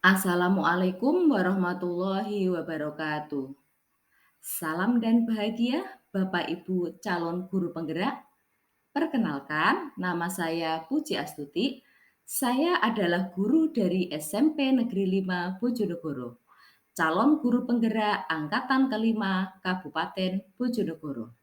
Assalamualaikum warahmatullahi wabarakatuh. Salam dan bahagia Bapak Ibu calon guru penggerak. Perkenalkan, nama saya Puji Astuti. Saya adalah guru dari SMP Negeri 5 Bojonegoro, calon guru penggerak angkatan kelima Kabupaten Bojonegoro.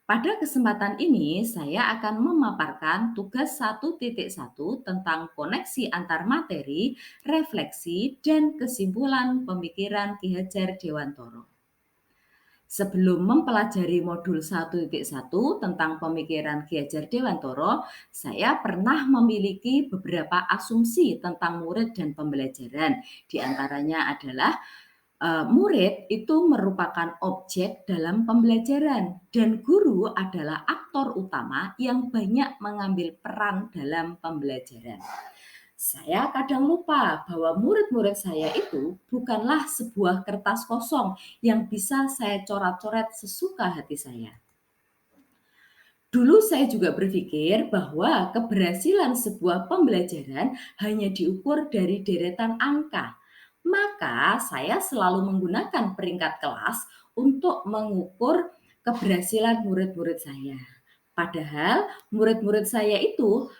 Pada kesempatan ini, saya akan memaparkan tugas 1.1 tentang koneksi antar materi, refleksi, dan kesimpulan pemikiran Ki Hajar Dewantoro. Sebelum mempelajari modul 1.1 tentang pemikiran Ki Hajar Dewantoro, saya pernah memiliki beberapa asumsi tentang murid dan pembelajaran. Di antaranya adalah murid itu merupakan objek dalam pembelajaran dan guru adalah aktor utama yang banyak mengambil peran dalam pembelajaran. Saya kadang lupa bahwa murid-murid saya itu bukanlah sebuah kertas kosong yang bisa saya coret-coret sesuka hati saya. Dulu saya juga berpikir bahwa keberhasilan sebuah pembelajaran hanya diukur dari deretan angka. Maka saya selalu menggunakan peringkat kelas untuk mengukur keberhasilan murid-murid saya. Padahal murid-murid saya itu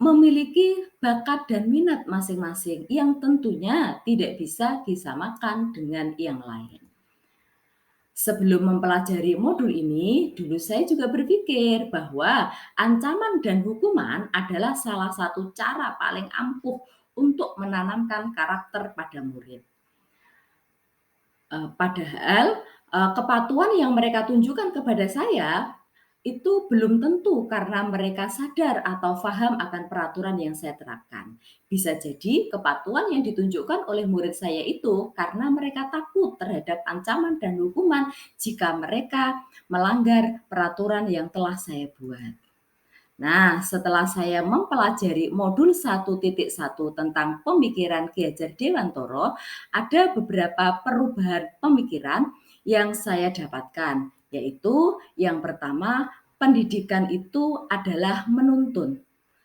memiliki bakat dan minat masing-masing yang tentunya tidak bisa disamakan dengan yang lain. Sebelum mempelajari modul ini, dulu saya juga berpikir bahwa ancaman dan hukuman adalah salah satu cara paling ampuh untuk menanamkan karakter pada murid. Padahal kepatuhan yang mereka tunjukkan kepada saya itu belum tentu karena mereka sadar atau paham akan peraturan yang saya terapkan. Bisa jadi kepatuhan yang ditunjukkan oleh murid saya itu karena mereka takut terhadap ancaman dan hukuman jika mereka melanggar peraturan yang telah saya buat. Nah, setelah saya mempelajari modul 1.1 tentang pemikiran Ki Hajar Dewantoro, ada beberapa perubahan pemikiran yang saya dapatkan, yaitu yang pertama, pendidikan itu adalah menuntun.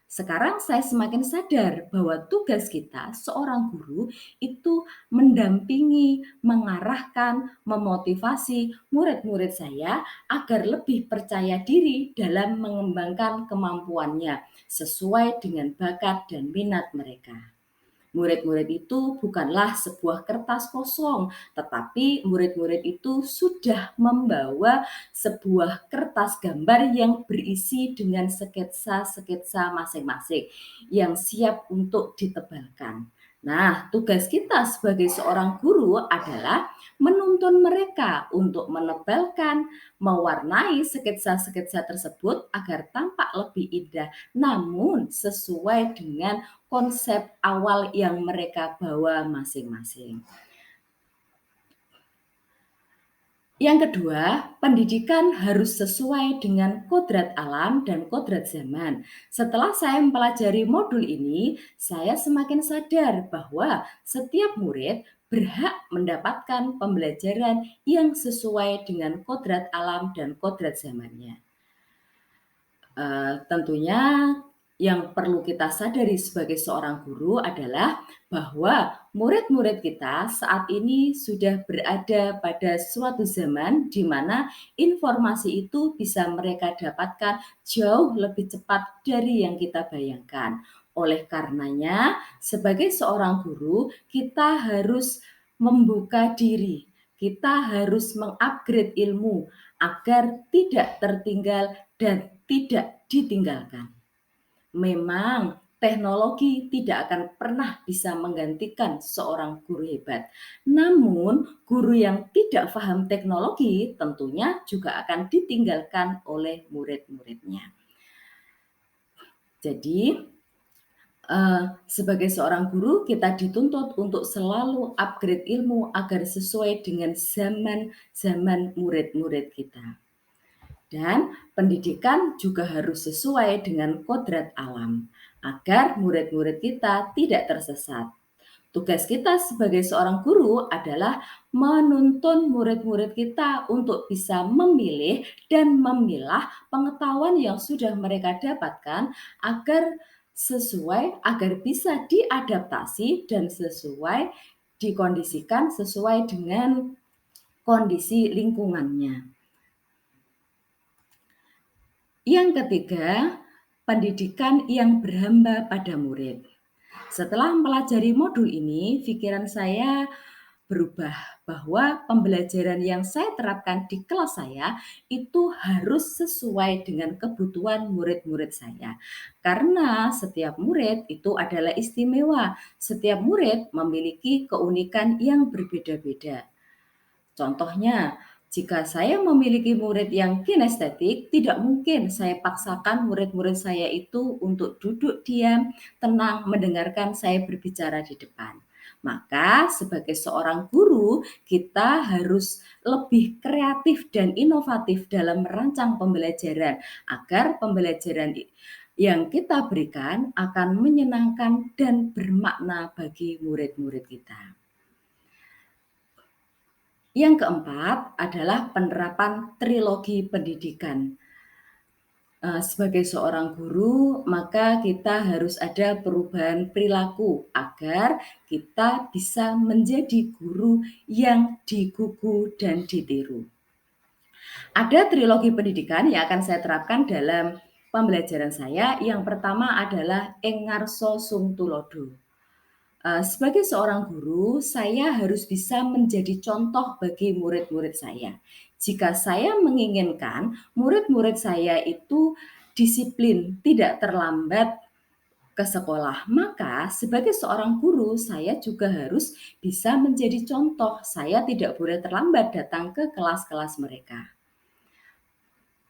Sekarang saya semakin sadar bahwa tugas kita seorang guru itu mendampingi, mengarahkan, memotivasi murid-murid saya agar lebih percaya diri dalam mengembangkan kemampuannya sesuai dengan bakat dan minat mereka. Murid-murid itu bukanlah sebuah kertas kosong, tetapi murid-murid itu sudah membawa sebuah kertas gambar yang berisi dengan sketsa-sketsa masing-masing yang siap untuk ditebalkan. Nah, tugas kita sebagai seorang guru adalah menuntun mereka untuk menebalkan, mewarnai sketsa-sketsa tersebut agar tampak lebih indah, namun sesuai dengan konsep awal yang mereka bawa masing-masing. Yang kedua, pendidikan harus sesuai dengan kodrat alam dan kodrat zaman. Setelah saya mempelajari modul ini, saya semakin sadar bahwa setiap murid berhak mendapatkan pembelajaran yang sesuai dengan kodrat alam dan kodrat zamannya. Tentunya yang perlu kita sadari sebagai seorang guru adalah bahwa murid-murid kita saat ini sudah berada pada suatu zaman di mana informasi itu bisa mereka dapatkan jauh lebih cepat dari yang kita bayangkan. Oleh karenanya, sebagai seorang guru, kita harus membuka diri, kita harus mengupgrade ilmu agar tidak tertinggal dan tidak ditinggalkan. Memang teknologi tidak akan pernah bisa menggantikan seorang guru hebat. Namun, guru yang tidak paham teknologi tentunya juga akan ditinggalkan oleh murid-muridnya. Jadi, sebagai seorang guru kita dituntut untuk selalu upgrade ilmu agar sesuai dengan zaman murid-murid kita. Dan pendidikan juga harus sesuai dengan kodrat alam, agar murid-murid kita tidak tersesat. Tugas kita sebagai seorang guru adalah menuntun murid-murid kita untuk bisa memilih dan memilah pengetahuan yang sudah mereka dapatkan agar sesuai agar bisa diadaptasi dan sesuai dikondisikan sesuai dengan kondisi lingkungannya. Yang ketiga, pendidikan yang berhamba pada murid. Setelah mempelajari modul ini, pikiran saya berubah bahwa pembelajaran yang saya terapkan di kelas saya itu harus sesuai dengan kebutuhan murid-murid saya. Karena setiap murid itu adalah istimewa. Setiap murid memiliki keunikan yang berbeda-beda. Contohnya, jika saya memiliki murid yang kinestetik, tidak mungkin saya paksakan murid-murid saya itu untuk duduk diam, tenang, mendengarkan saya berbicara di depan. Maka, sebagai seorang guru, kita harus lebih kreatif dan inovatif dalam merancang pembelajaran agar pembelajaran yang kita berikan akan menyenangkan dan bermakna bagi murid-murid kita. Yang keempat adalah penerapan trilogi pendidikan. Sebagai seorang guru, maka kita harus ada perubahan perilaku agar kita bisa menjadi guru yang digugu dan ditiru. Ada trilogi pendidikan yang akan saya terapkan dalam pembelajaran saya. Yang pertama adalah Engarso Sung Tulodo. Sebagai seorang guru, saya harus bisa menjadi contoh bagi murid-murid saya. Jika saya menginginkan murid-murid saya itu disiplin, tidak terlambat ke sekolah, maka sebagai seorang guru saya juga harus bisa menjadi contoh. Saya tidak boleh terlambat datang ke kelas-kelas mereka.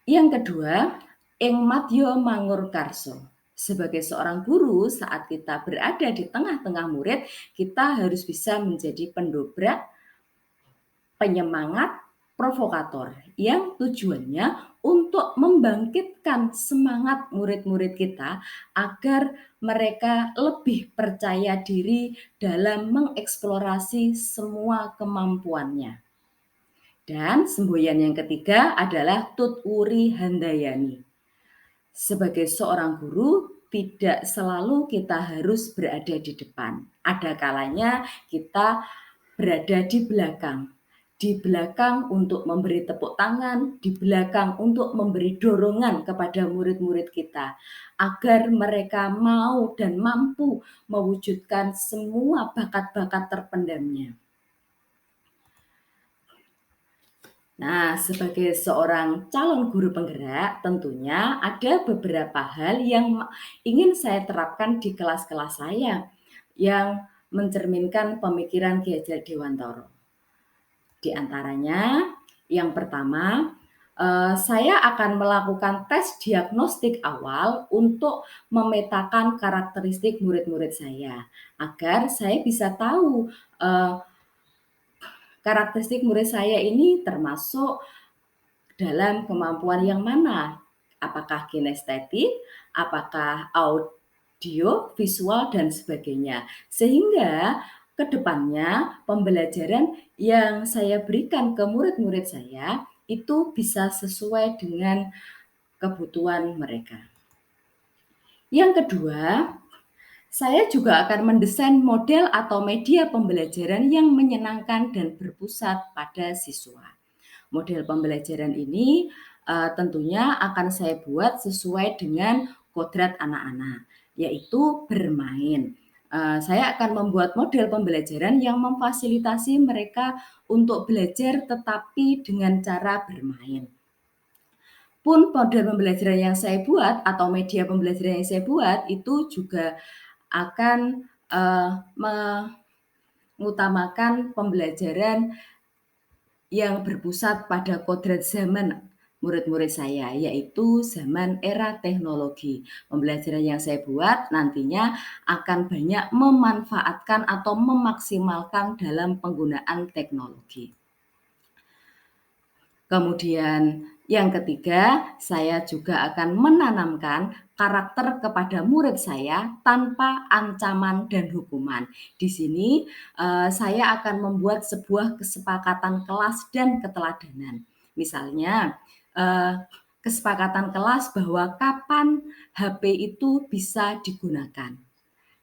Yang kedua, Ing Madya Mangurkarso. Sebagai seorang guru, saat kita berada di tengah-tengah murid, kita harus bisa menjadi pendobrak, penyemangat, provokator yang tujuannya untuk membangkitkan semangat murid-murid kita agar mereka lebih percaya diri dalam mengeksplorasi semua kemampuannya. Dan semboyan yang ketiga adalah Tutwuri Handayani. Sebagai seorang guru, tidak selalu kita harus berada di depan. Ada kalanya kita berada di belakang. Di belakang untuk memberi tepuk tangan, di belakang untuk memberi dorongan kepada murid-murid kita, agar mereka mau dan mampu mewujudkan semua bakat-bakat terpendamnya. Nah, sebagai seorang calon guru penggerak, tentunya ada beberapa hal yang ingin saya terapkan di kelas-kelas saya yang mencerminkan pemikiran Ki Hajar Dewantara. Di antaranya, yang pertama, saya akan melakukan tes diagnostik awal untuk memetakan karakteristik murid-murid saya, agar saya bisa tahu karakteristik murid saya ini termasuk dalam kemampuan yang mana? Apakah kinestetik, apakah audio, visual, dan sebagainya. Sehingga ke depannya pembelajaran yang saya berikan ke murid-murid saya itu bisa sesuai dengan kebutuhan mereka. Yang kedua, saya juga akan mendesain model atau media pembelajaran yang menyenangkan dan berpusat pada siswa. Model pembelajaran ini tentunya akan saya buat sesuai dengan kodrat anak-anak, yaitu bermain. Saya akan membuat model pembelajaran yang memfasilitasi mereka untuk belajar tetapi dengan cara bermain. Pun model pembelajaran yang saya buat atau media pembelajaran yang saya buat itu juga akan mengutamakan pembelajaran yang berpusat pada kodrat zaman murid-murid saya, yaitu zaman era teknologi. Pembelajaran yang saya buat nantinya akan banyak memanfaatkan atau memaksimalkan dalam penggunaan teknologi. Kemudian yang ketiga, saya juga akan menanamkan karakter kepada murid saya tanpa ancaman dan hukuman. Di sini saya akan membuat sebuah kesepakatan kelas dan keteladanan. Misalnya kesepakatan kelas bahwa kapan HP itu bisa digunakan.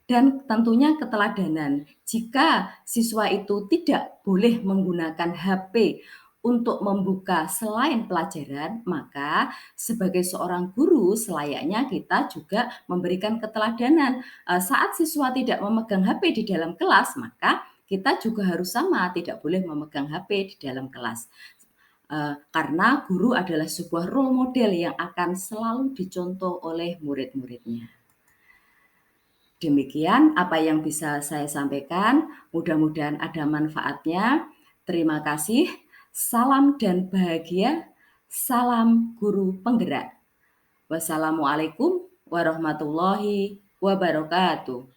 Dan tentunya keteladanan. Jika siswa itu tidak boleh menggunakan HP untuk membuka selain pelajaran, maka sebagai seorang guru selayaknya kita juga memberikan keteladanan. Saat siswa tidak memegang HP di dalam kelas, maka kita juga harus sama, tidak boleh memegang HP di dalam kelas. Karena guru adalah sebuah role model yang akan selalu dicontoh oleh murid-muridnya. Demikian apa yang bisa saya sampaikan, mudah-mudahan ada manfaatnya. Terima kasih, salam dan bahagia, salam guru penggerak. Wassalamualaikum warahmatullahi wabarakatuh.